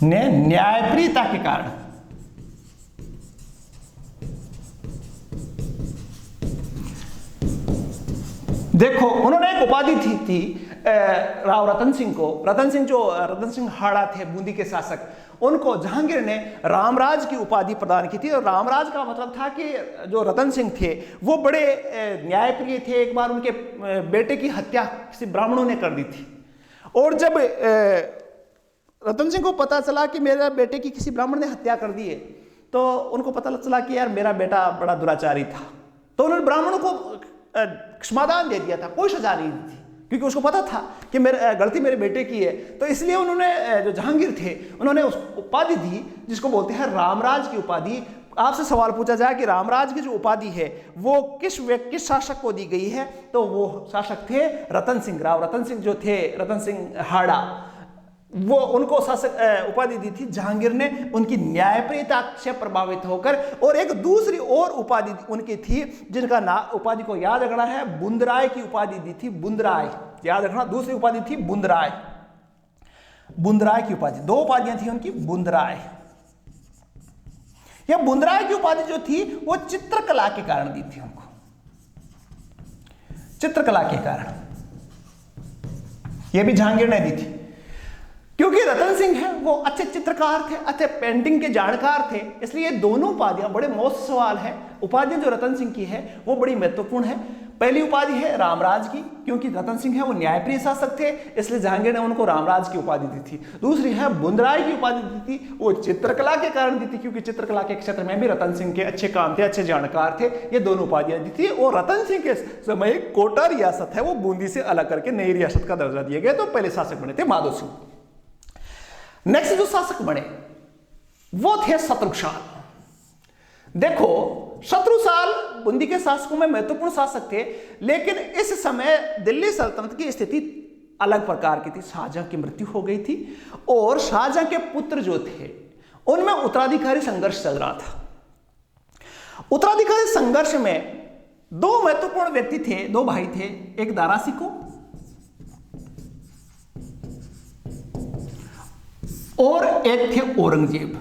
S1: न्यायप्रियता के कारण। देखो उन्होंने एक उपाधि थी राव रतन सिंह को। रतन सिंह हाड़ा थे बूंदी के शासक, उनको जहांगीर ने रामराज की उपाधि प्रदान की थी। और रामराज का मतलब था कि जो रतन सिंह थे वो बड़े न्यायप्रिय थे। एक बार उनके बेटे की हत्या किसी ब्राह्मणों ने कर दी थी, और जब रतन सिंह को पता चला कि मेरे बेटे की किसी ब्राह्मण ने हत्या कर दी है तो उनको पता चला कि यार मेरा बेटा बड़ा दुराचारी था, तो उन्होंने ब्राह्मणों को क्षमादान दे दिया था, कोई सजा नहीं दी थी, क्योंकि उसको पता था कि मेरे गलती मेरे बेटे की है। तो इसलिए उन्होंने जो जहांगीर थे उन्होंने उस उपाधि दी जिसको बोलते हैं रामराज की उपाधि। आपसे सवाल पूछा जाए कि रामराज की जो उपाधि है वो किस शासक को दी गई है, तो वो शासक थे रतन सिंह। राव रतन सिंह जो थे, रतन सिंह हाड़ा, वो उनको शासक उपाधि दी थी जहांगीर ने उनकी न्यायप्रियता से प्रभावित होकर। और एक दूसरी और उपाधि उनकी थी जिनका उपाधि को याद रखना है, बुंदराय की उपाधि दी थी। बुंदराय याद रखना, दूसरी उपाधि थी बुंदराय। बुंदराय की उपाधि, दो उपाधियां थी उनकी। बुंदराय, यह बुंदराय की उपाधि जो थी वो चित्रकला के कारण दी थी उनको, चित्रकला के कारण। यह भी जहांगीर ने दी थी, क्योंकि रतन सिंह है वो अच्छे चित्रकार थे, अच्छे पेंटिंग के जानकार थे, इसलिए दोनों उपाधियां बड़े मौत सवाल है। उपाधियां जो रतन सिंह की है वो बड़ी महत्वपूर्ण है। पहली उपाधि है रामराज की, क्योंकि रतन सिंह है वो न्यायप्रिय शासक थे, इसलिए जहांगीर ने उनको रामराज की उपाधि दी थी। दूसरी है बुंदराय की उपाधि दी थी, वो चित्रकला के कारण दी थी, क्योंकि चित्रकला के क्षेत्र में भी रतन सिंह के अच्छे काम थे, अच्छे जानकार थे। ये दोनों उपाधियां दी थी। और रतन सिंह के समय कोटा रियासत है वो बूंदी से अलग करके नई रियासत का दर्जा दिया गया। तो पहले शासक बने थे माधो सिंह। नेक्स्ट जो शासक बने वो थे शत्रुसाल। देखो शत्रुसाल बूंदी के शासकों में महत्वपूर्ण शासक थे, लेकिन इस समय दिल्ली सल्तनत की स्थिति अलग प्रकार की थी। शाहजहां की मृत्यु हो गई थी और शाहजहां के पुत्र जो थे उनमें उत्तराधिकारी संघर्ष चल रहा था। उत्तराधिकारी संघर्ष में दो महत्वपूर्ण व्यक्ति थे, दो भाई थे, एक दारा शिकोह और एक थे औरंगजेब।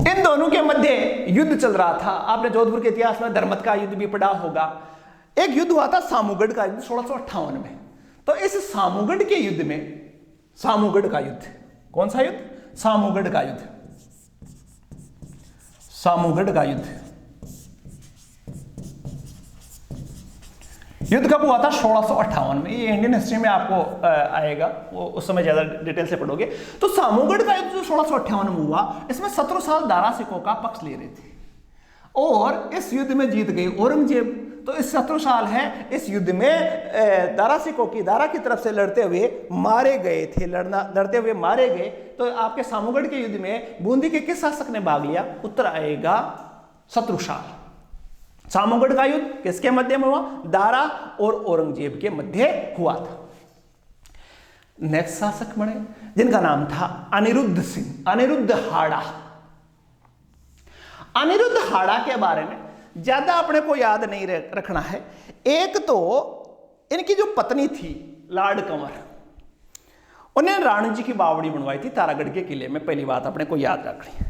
S1: इन दोनों के मध्य युद्ध चल रहा था। आपने जोधपुर के इतिहास में धर्मत का युद्ध भी पढ़ा होगा। एक युद्ध हुआ था सामूगढ़ का युद्ध 1658 में। तो इस सामूगढ़ के युद्ध में, सामूगढ़ का युद्ध, कौन सा युद्ध? सामूगढ़ का युद्ध। सामूगढ़ का युद्ध युद्ध कब हुआ था? 1658 में। ये इंडियन हिस्ट्री में आपको आएगा, वो उस समय ज्यादा डिटेल से पढ़ोगे। तो सामूगढ़ का युद्ध जो 1658 में हुआ, इसमें शत्रुसाल दारा शिकोह का पक्ष ले रहे थे। और इस युद्ध में जीत गए औरंगजेब। तो इस 17 साल है, इस युद्ध में दारा की तरफ से लड़ते हुए मारे गए थे, लड़ते हुए मारे गए। तो आपके सामूगढ़ के युद्ध में बूंदी के किस शासक ने भाग लिया? उत्तर आएगा शत्रुशाल। सामूगढ़ का युद्ध किसके मध्य में हुआ? दारा और औरंगजेब के मध्य हुआ था। नेक्स्ट शासक बने जिनका नाम था अनिरुद्ध सिंह, अनिरुद्ध हाड़ा। अनिरुद्ध हाड़ा के बारे में ज्यादा अपने को याद नहीं रखना है। एक तो इनकी जो पत्नी थी लाड कंवर, उन्हें रानी जी की बावड़ी बनवाई थी तारागढ़ के किले में, पहली बात अपने को याद रखनी है।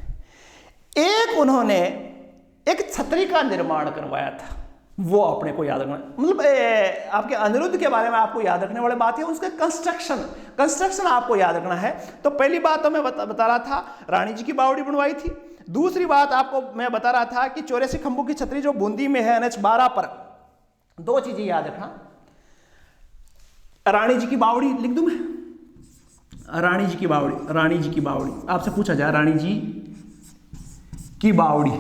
S1: एक उन्होंने एक छतरी का निर्माण करवाया था, वो अपने को याद रखना। मतलब आपके अनिरुद्ध के बारे में आपको याद रखने वाली बात है उसके कंस्ट्रक्शन आपको याद रखना है। तो पहली बात तो मैं बता रहा था रानी जी की बावड़ी बनवाई थी। दूसरी बात आपको मैं बता रहा था कि 84 खंभों की छतरी जो बूंदी में है NH 12 पर। दो चीजें याद रखना, रानी जी की बावड़ी लिख दूं मैं, रानी जी की बावड़ी, रानी जी की बावड़ी आपसे पूछा जाए, रानी जी की बावड़ी,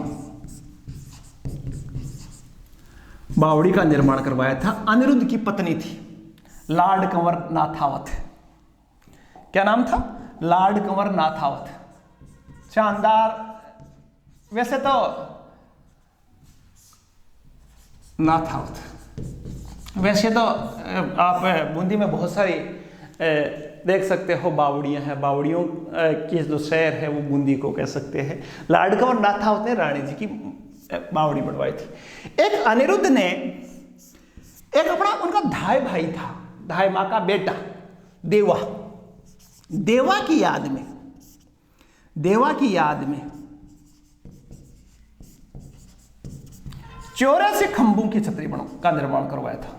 S1: बावड़ी का निर्माण करवाया था अनिरुद्ध की पत्नी थी लाड कंवर नाथावत। क्या नाम था? लाड कंवर नाथावत। शानदार। वैसे तो नाथावत, वैसे तो आप बूंदी में बहुत सारी देख सकते हो बावड़ियां हैं, बावड़ियों की जो शहर है वो बूंदी को कह सकते हैं। लाड कंवर नाथावत ने रानी जी की बावड़ी बनवाई थी। एक अनिरुद्ध ने एक अपना उनका धाई भाई था, धाई माँ का बेटा देवा, देवा की याद में, देवा की याद में 84 खंभों की छतरी का निर्माण करवाया था।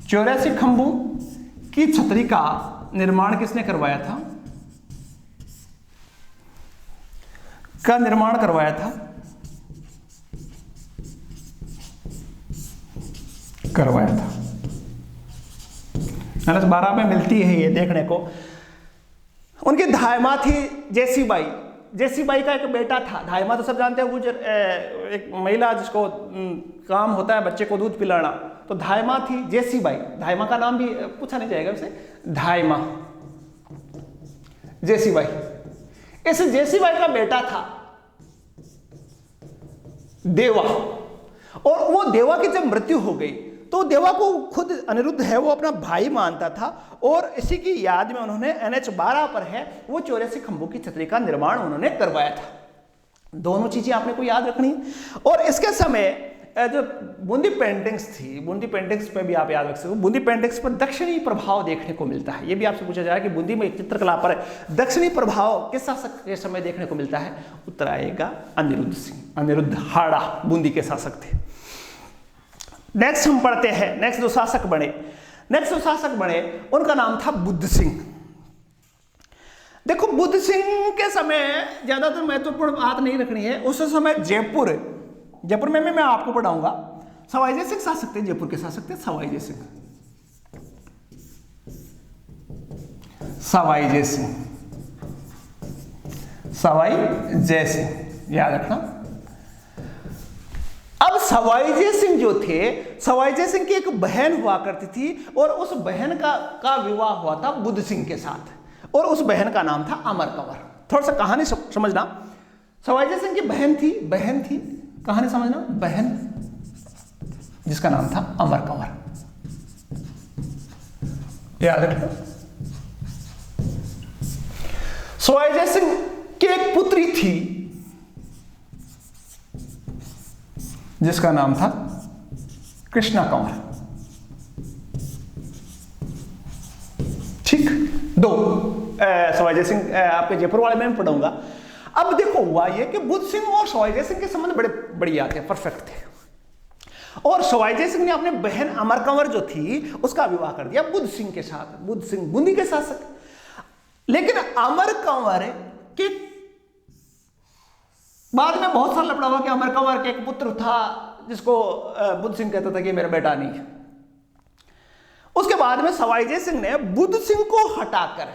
S1: 84 खंभों की छतरी का निर्माण किसने करवाया था? निर्माण करवाया था NH 12 में मिलती है ये देखने को। उनकी धायमा थी जेसीबाई। जेसीबाई का एक बेटा था। धायमा तो सब जानते हैं, वो एक महिला जिसको काम होता है बच्चे को दूध पिलाना, तो धायमा थी जेसीबाई। धायमा का नाम भी पूछा नहीं जाएगा उसे, धायमा जेसीबाई। इस जेसीबाई का बेटा था देवा, और वो देवा की जब मृत्यु हो गई तो देवा को खुद अनिरुद्ध है वो अपना भाई मानता था, और इसी की याद में उन्होंने NH 12 पर है वो 84 खंभों की छतरी का निर्माण उन्होंने करवाया था। दोनों चीजें आपने को याद रखनी है। और इसके समय जो बूंदी पेंटिंग्स थी, बूंदी पेंटिंग्स पे भी आप याद रख सकते हो, बूंदी पेंटिंग्स पर दक्षिणी प्रभाव देखने को मिलता है। ये भी आपसे पूछा जाए कि बूंदी में चित्रकला पर दक्षिणी प्रभाव किस शासक के समय देखने को मिलता है? उत्तर आएगा अनिरुद्ध सिंह, अनिरुद्ध हाड़ा बूंदी के शासक थे। नेक्स्ट हम पढ़ते हैं, नेक्स्ट जो शासक बने उनका नाम था बुद्ध सिंह। देखो बुद्ध सिंह के समय ज्यादातर महत्वपूर्ण बात नहीं रखनी है। उस समय जयपुर में मैं आपको पढ़ाऊंगा। सवाई जय सिंह शासक थे, जयपुर के शासक थे सवाई जय सिंह, सवाई जय सिंह याद रखना। अब सवाई जय सिंह जो थे, सवाई जय सिंह की एक बहन हुआ करती थी, और उस बहन का विवाह हुआ था बुद्ध सिंह के साथ, और उस बहन का नाम था अमर कंवर। थोड़ा सा कहानी समझना। सवाई जय सिंह की बहन थी, कहानी समझना, बहन जिसका नाम था अमर कंवर, याद रखना। सवाई जय सिंह की एक पुत्री थी जिसका नाम था कृष्णा कंवर। ठीक, दो सवाई जय सिंह आपके जयपुर वाले में पढ़ूंगा। अब देखो हुआ ये कि बुद्ध सिंह और सवाई जय सिंह के संबंध बड़े बढ़िया थे, परफेक्ट थे, और सवाई जय सिंह ने अपने बहन अमर कंवर जो थी उसका विवाह कर दिया बुद्ध सिंह के साथ। बुद्ध सिंह बूंदी के शासक। लेकिन अमर कंवर के बाद में बहुत सारा लफड़ा हुआ कि अमर कंवर के एक पुत्र था जिसको बुद्ध सिंह कहता था कि मेरा बेटा नहीं है। उसके बाद में सवाई जय सिंह ने बुद्ध सिंह को हटाकर,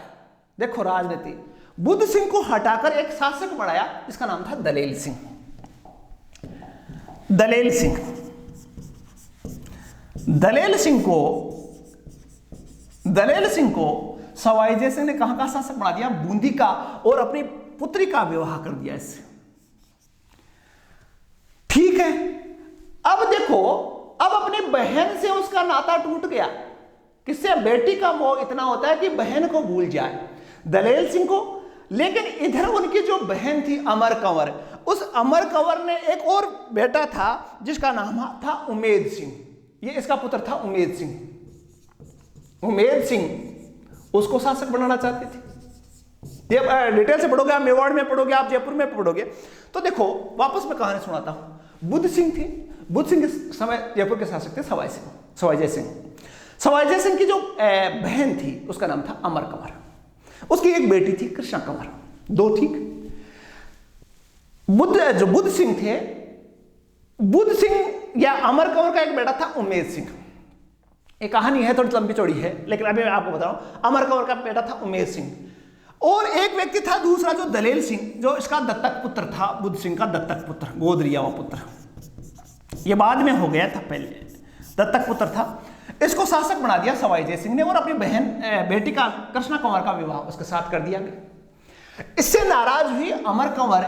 S1: देखो राजनीति, बुद्ध सिंह को हटाकर एक शासक बनाया जिसका नाम था दलेल सिंह। दलेल सिंह। दलेल सिंह को सवाई जय सिंह ने कहां का शासक बना दिया? बूंदी का, और अपनी पुत्री का विवाह कर दिया इससे। ठीक है, अब देखो, अब अपनी बहन से उसका नाता टूट गया। किससे? बेटी का मोह इतना होता है कि बहन को भूल जाए, दलेल सिंह को। लेकिन इधर उनकी जो बहन थी अमर कंवर, उस अमर कंवर ने एक और बेटा था जिसका नाम था उमेद सिंह। ये इसका पुत्र था उमेद सिंह। उमेद सिंह उसको शासक बनाना चाहते थे। ये डिटेल से पढ़ोगे आप, मेवाड़ में पढ़ोगे आप, जयपुर में पढ़ोगे। तो देखो वापस मैं कहानी सुनाता हूं। बुद्ध सिंह थे, बुद्ध सिंह के समय जयपुर के शासक थे सवाई जय सिंह। सवाई जय सिंह की जो बहन थी उसका नाम था अमर कंवर। उसकी एक बेटी थी कृष्णा कंवर, दो। ठीक, जो बुद्ध सिंह थे, बुद्ध सिंह या अमर कंवर का एक बेटा था उमेद सिंह। एक कहानी है, थोड़ी लंबी चौड़ी है, लेकिन अभी मैं आपको बता रहा हूं। अमर कंवर का बेटा था उमेद सिंह, और एक व्यक्ति था दूसरा जो दलेल सिंह, जो इसका दत्तक पुत्र था, बुद्ध सिंह का दत्तक पुत्र, गोद लिया हुआ पुत्र। यह बाद में हो गया था, पहले दत्तक पुत्र था। इसको शासक बना दिया सवाई जय सिंह ने, और अपनी बहन बेटी का कृष्णा कंवर का विवाह उसके साथ कर दिया गया। इससे नाराज हुई अमर कंवर,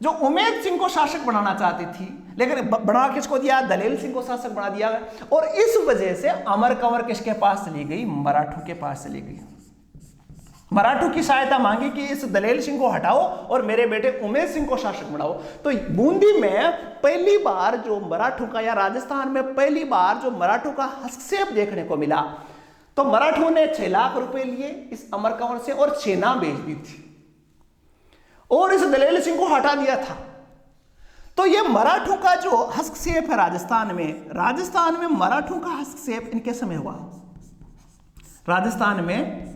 S1: जो उमेद सिंह को शासक बनाना चाहती थी, लेकिन बना किसको दिया? दलेल सिंह को शासक बना दिया गया। और इस वजह से अमर कंवर किसके पास चली गई? मराठों के पास चली गई। मराठों की सहायता मांगी कि इस दलेल सिंह को हटाओ और मेरे बेटे उमेद सिंह को शासक बनाओ। तो बूंदी में पहली बार जो मराठों का, या राजस्थान में पहली बार जो मराठों का हस्तक्षेप देखने को मिला, तो मराठों ने 6 लाख रुपए लिए इस अमर कंवर से और सेना भेज दी थी, और इस दलेल सिंह को हटा दिया था। तो ये मराठों का जो हस्तक्षेप है राजस्थान में मराठों का हस्तक्षेप इनके समय हुआ। राजस्थान में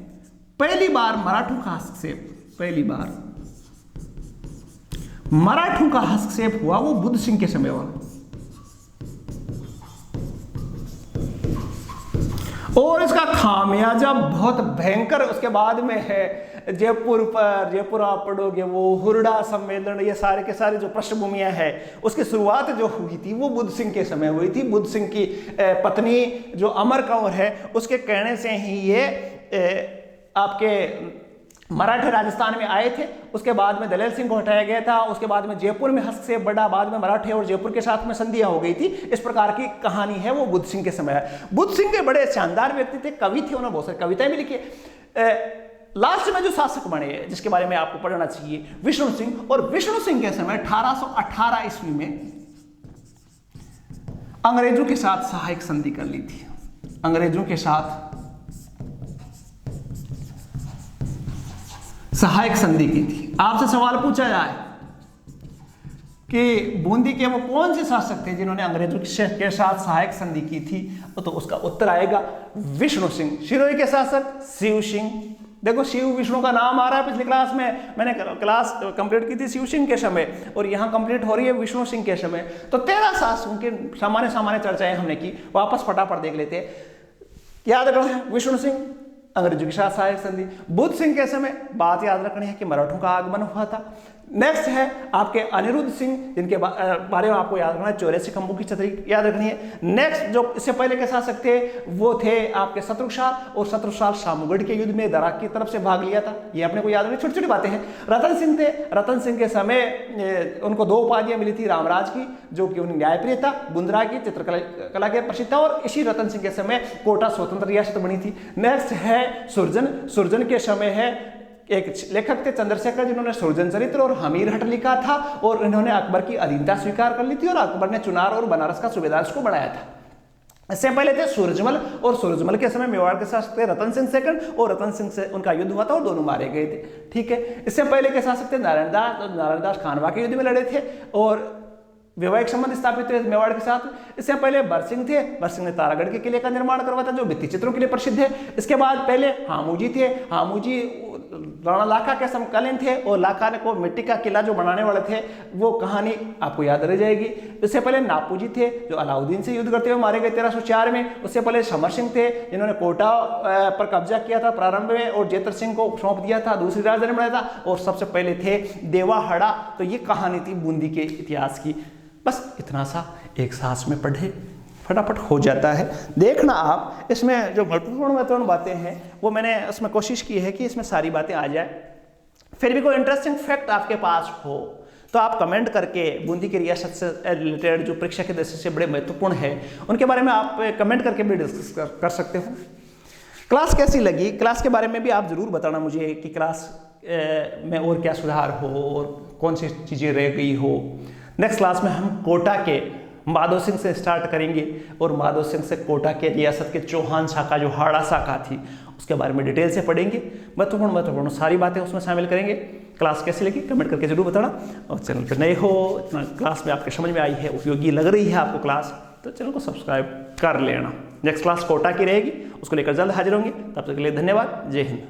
S1: पहली बार मराठों का हस्तक्षेप हुआ, वो बुद्ध सिंह के समय हुआ। और इसका खामियाजा बहुत भयंकर उसके बाद में है। जयपुर आप पढ़ोगे, वो हुरडा सम्मेलन, ये सारे के सारे जो पृष्ठभूमियां है, उसकी शुरुआत जो हुई थी वो बुद्ध सिंह के समय हुई थी। बुद्ध सिंह की पत्नी जो अमर कंवर है, उसके कहने से ही ये आपके मराठे राजस्थान में आए थे। उसके बाद में दलेल सिंह को हटाया गया था। उसके बाद में जयपुर में हस्तक्षेप बढ़ा, बाद में मराठे और जयपुर के साथ में संधियां हो गई थी। इस प्रकार की कहानी है, वो बुद्ध सिंह के समय है। बुद्ध सिंह के बड़े शानदार व्यक्ति थे, कवि थे, उन्होंने बहुत सारी कविताएं भी लिखी। लास्ट में जो शासक बने, जिसके बारे में आपको पढ़ना चाहिए, विष्णु सिंह। और विष्णु सिंह के समय 1818 ईस्वी में अंग्रेजों के साथ सहायक संधि कर ली थी। अंग्रेजों के साथ सहायक संधि की थी। आपसे सवाल पूछा जाए कि बूंदी के वो कौन से शासक थे जिन्होंने अंग्रेजों के साथ सहायक संधि की थी, तो उसका उत्तर आएगा विष्णु सिंह। सिरोही के शासक शिव सिंह। देखो, शिव विष्णु का नाम आ रहा है। पिछली क्लास में मैंने क्लास कंप्लीट की थी शिव सिंह के समय, और यहाँ कंप्लीट हो रही है विष्णु सिंह के समय। तो 13 शासकों की सामान्य चर्चाएं हमने की, वापस फटाफट देख लेते हैं। याद रखना, विष्णु सिंह अंग्रेजों के साथ सहायक संधि। बुद्ध सिंह के समय बात याद रखनी है कि मराठों का आगमन हुआ था। नेक्स्ट है आपके अनिरुद्ध सिंह, जिनके बारे में आपको याद रखना है, 84 खंभों की छतरी याद रखनी है। नेक्स्ट जो इससे पहले के शासक थे वो थे आपके शत्रुसाल, और शत्रुसाल शामूगढ़ के युद्ध में दराक की तरफ से भाग लिया था। ये अपने को याद रखनी, छोटी छोटी बातें हैं। रतन सिंह थे। रतन सिंह के समय उनको 2 उपाधियां मिली थी रामराज की, जो कि उन्हें न्यायप्रिय था, बुंदरा की चित्रकला के प्रसिद्ध था, और इसी रतन सिंह के समय कोटा स्वतंत्र रियासत बनी थी। नेक्स्ट है सुरजन के समय है, एक लेखक थे चंद्रशेखर, जिन्होंने सुरजन चरित्र और हमीर हट लिखा था, और इन्होंने अकबर की अधीनता स्वीकार कर ली थी, और अकबर ने चुनार और बनारस का सूबेदार इसको बनाया था। इससे पहले थे सूरजमल, और सूरजमल के समय मेवाड़ के शासक थे रतन सिंह सेकंड, और रतन सिंह से उनका युद्ध हुआ था और दोनों मारे गए थे। ठीक है, इससे पहले के शासक थे नारायणदास खानवा के युद्ध में लड़े थे और वैवाहिक संबंध स्थापित हुए मेवाड़ के साथ। इससे पहले बरसिंह थे। बरसिंह ने तारागढ़ के किले का निर्माण करवाया था, जो भित्ति चित्रों के लिए प्रसिद्ध है। इसके बाद पहले हामूजी थे। हामूजी राणा लाखा के समकालीन थे, और लाखा ने को मिट्टी का किला जो बनाने वाले थे, वो कहानी आपको याद रह जाएगी। इससे पहले नापूजी थे, जो अलाउद्दीन से युद्ध करते हुए मारे गए 1304 में। उससे पहले समर सिंह थे, जिन्होंने कोटा पर कब्जा किया था प्रारंभ में, और जेतर सिंह को सौंप दिया था, दूसरी राजधानी बनाया था। और सबसे पहले थे देवाहड़ा। तो ये कहानी थी बूंदी के इतिहास की। बस इतना सा एक सांस में पढ़े, फटाफट हो जाता है। देखना आप इसमें जो महत्वपूर्ण बातें हैं वो मैंने उसमें कोशिश की है कि इसमें सारी बातें आ जाए। फिर भी कोई इंटरेस्टिंग फैक्ट आपके पास हो तो आप कमेंट करके बूंदी की रियासत से रिलेटेड जो परीक्षा के दृष्टि से बड़े महत्वपूर्ण है उनके बारे में आप कमेंट करके भी डिस्कस कर सकते हो। क्लास कैसी लगी, क्लास के बारे में भी आप ज़रूर बताना मुझे कि क्लास में और क्या सुधार हो और कौन सी चीज़ें रह गई हो। नेक्स्ट क्लास में हम कोटा के माधो सिंह से स्टार्ट करेंगे और माधो सिंह से कोटा के रियासत के चौहान शाखा जो हाड़ा शाखा थी उसके बारे में डिटेल से पढ़ेंगे। महत्वपूर्ण सारी बातें उसमें शामिल करेंगे। क्लास कैसी लगी कमेंट करके जरूर बताना। और चैनल पर नए हो, इतना क्लास में आपके समझ में आई है, उपयोगी लग रही है आपको क्लास, तो चैनल को सब्सक्राइब कर लेना। नेक्स्ट क्लास कोटा की रहेगी, उसको लेकर जल्द हाजिर होंगे। तब तक के लिए धन्यवाद। जय हिंद।